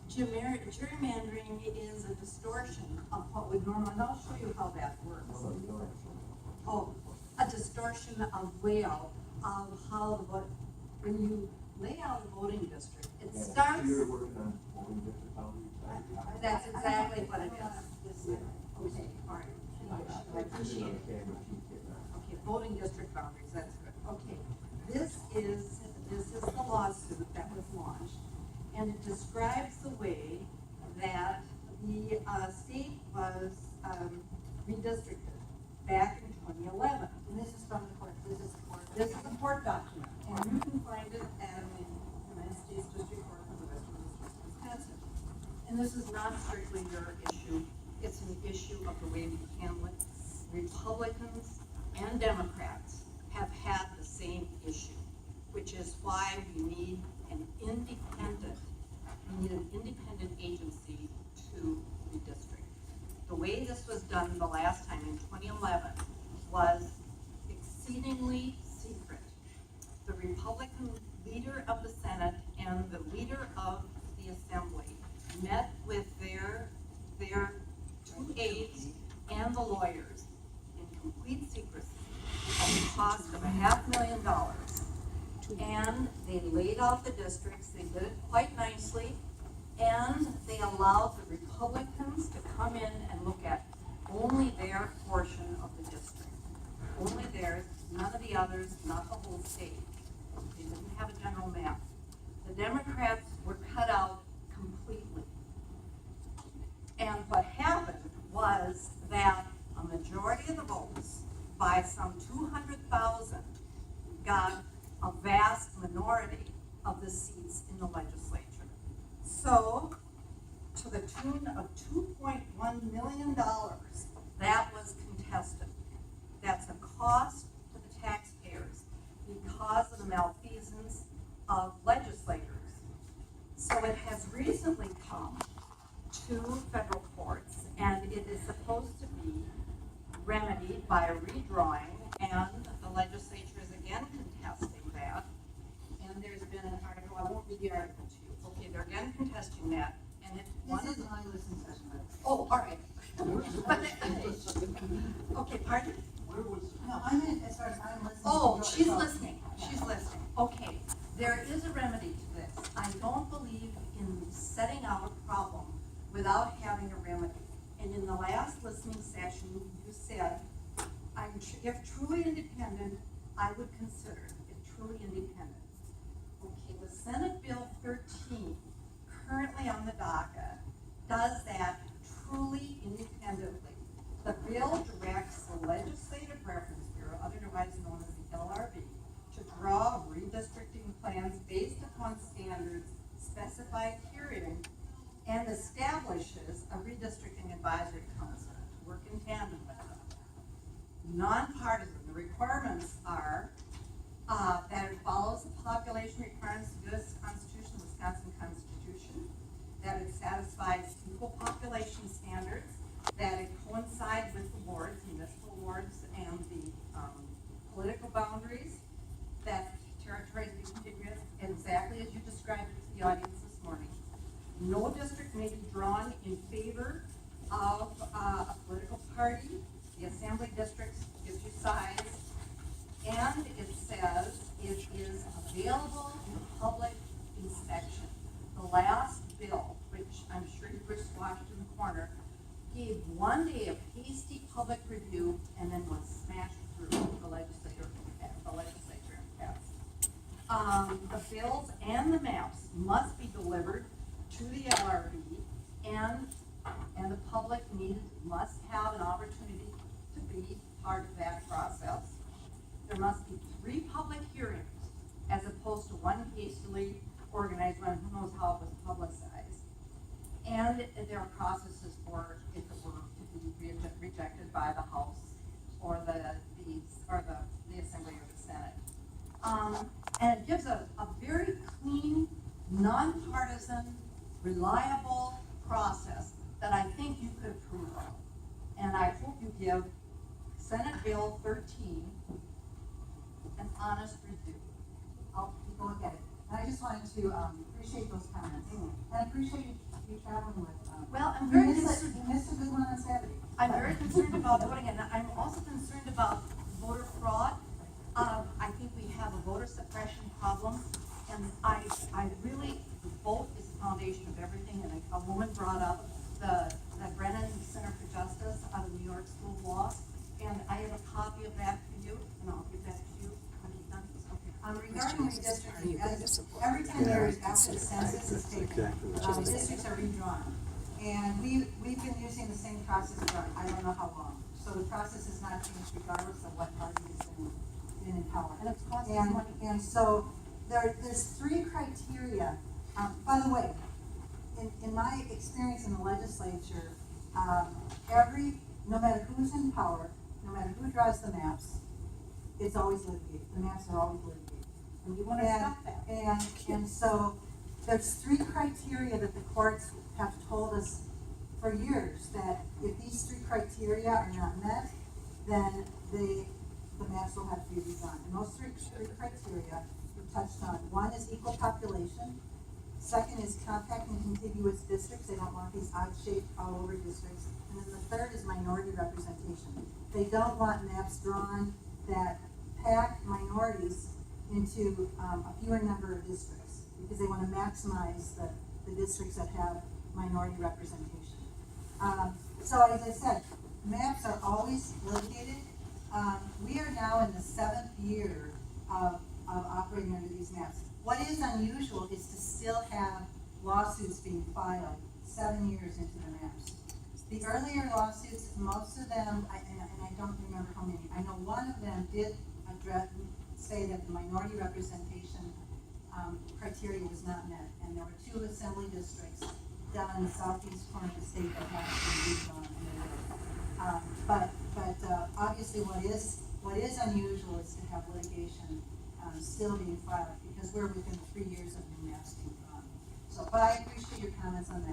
Gerrymandering is a distortion of what would normally, and I'll show you how that works. Oh, a distortion of layout of how the vote, when you lay out a voting district, it starts. You're working on voting district boundaries. That's exactly what it is. Okay, all right. I appreciate it. Okay, voting district boundaries, that's good. Okay, this is the lawsuit that was launched, and it describes the way that the state was redistricted back in 2011. And this is from the court, this is court. This is a court document, and you can find it at the United States District Court for the Western District of Wisconsin. And this is not strictly your issue, it's an issue of the way we handle it. Republicans and Democrats have had the same issue, which is why we need an independent agency to redistrict. The way this was done the last time in 2011 was exceedingly secret. The Republican leader of the Senate and the leader of the Assembly met with their two aides and the lawyers in complete secrecy at the cost of $500,000. And they laid out the districts, they did it quite nicely, and they allowed the Republicans to come in and look at only their portion of the district. Only theirs, none of the others, not the whole state. They didn't have a general map. The Democrats were cut out completely. And what happened was that a majority of the votes, by some 200,000, got a vast minority of the seats in the legislature. So, to the tune of $2.1 million, that was contested. That's a cost to the taxpayers because of the malfeasance of legislators. So it has recently come to federal courts, and it is supposed to be remedied by a redrawing, and the legislature is again contesting that. And there's been an article, I won't read the article to you. Okay, they're again contesting that, and it's one This of is the. my listening session. Oh, all right. But okay, pardon? No, I'm in, as far as I'm listening. Oh, to she's your- listening. She's listening. Okay, there is a remedy to this. I don't believe in setting out a problem without having a remedy. And in the last listening session, you said, if truly independent, I would consider it, if truly independent. Okay, with Senate Bill 13, currently on the docket, does that truly independently. The bill directs the Legislative Reference Bureau, otherwise known as the LRB, to draw redistricting plans based upon standards specified herein, and establishes a redistricting advisory council to work in tandem with them. Nonpartisan, the requirements are that it follows the population requirements of the U.S. Constitution, the Wisconsin Constitution, that it satisfies equal population standards, that it coincides with the wards, municipal wards, and the political boundaries, that territories be contiguous, exactly as you described it to the audience this morning. No district may be drawn in favor of a political party. The assembly districts gives you size, and it says it is available for public inspection. The last bill, which I'm sure you were squashed in the corner, gave 1 day of hasty public review and then was smashed through the legislature and passed. The bills and the maps must be delivered to the LRB, and the public must have an opportunity to be part of that process. There must be 3 public hearings as opposed to one hastily organized one, who knows how it was publicized. And there are processes for if it were to be rejected by the House or the Assembly or the Senate. And it gives a very clean, nonpartisan, reliable process that I think you could approve of. And I hope you give Senate Bill 13 an honest review. I'll go get it. And I just wanted to, appreciate those comments, and appreciate you traveling with, Well, I'm you very missed concerned. you missed a good one on Saturday. I'm very concerned about voting, and I'm also concerned about voter fraud. I think we have a voter suppression problem, and I really, the vote is the foundation of everything, and a woman brought up the Brennan Center for Justice out of New York School of Law, and I have a copy of that for you, and I'll give that to you when you're done. Okay. Regarding redistricting, as every 10 years after the census is taken, districts are redrawn. And we've been using the same process for I don't know how long. So the process has not changed regardless of what party has been in power. And it's costing us money. And so there's 3 criteria. By the way, in my experience in the legislature, no matter who's in power, no matter who draws the maps, it's always litigated. The maps are always litigated. And we want to stop that. And so there's 3 criteria that the courts have told us for years that if these 3 criteria are not met, then the maps will have to be redone. And those three criteria we touched on. One is equal population. Second is compact and contiguous districts. They don't want these odd-shaped all-over districts. And then the third is minority representation. They don't want maps drawn that pack minorities into a fewer number of districts because they want to maximize the districts that have minority representation. So as I said, maps are always litigated. We are now in the 7th year of operating under these maps. What is unusual is to still have lawsuits being filed 7 years into the maps. The earlier lawsuits, most of them, and I don't remember how many, I know one of them did say that the minority representation criteria was not met, and there were 2 assembly districts down in the southeast corner of the state that had to be redrawn. But obviously, what is unusual is to have litigation still being filed because we're within 3 years of new maps being drawn. So, but I appreciate your comments on that.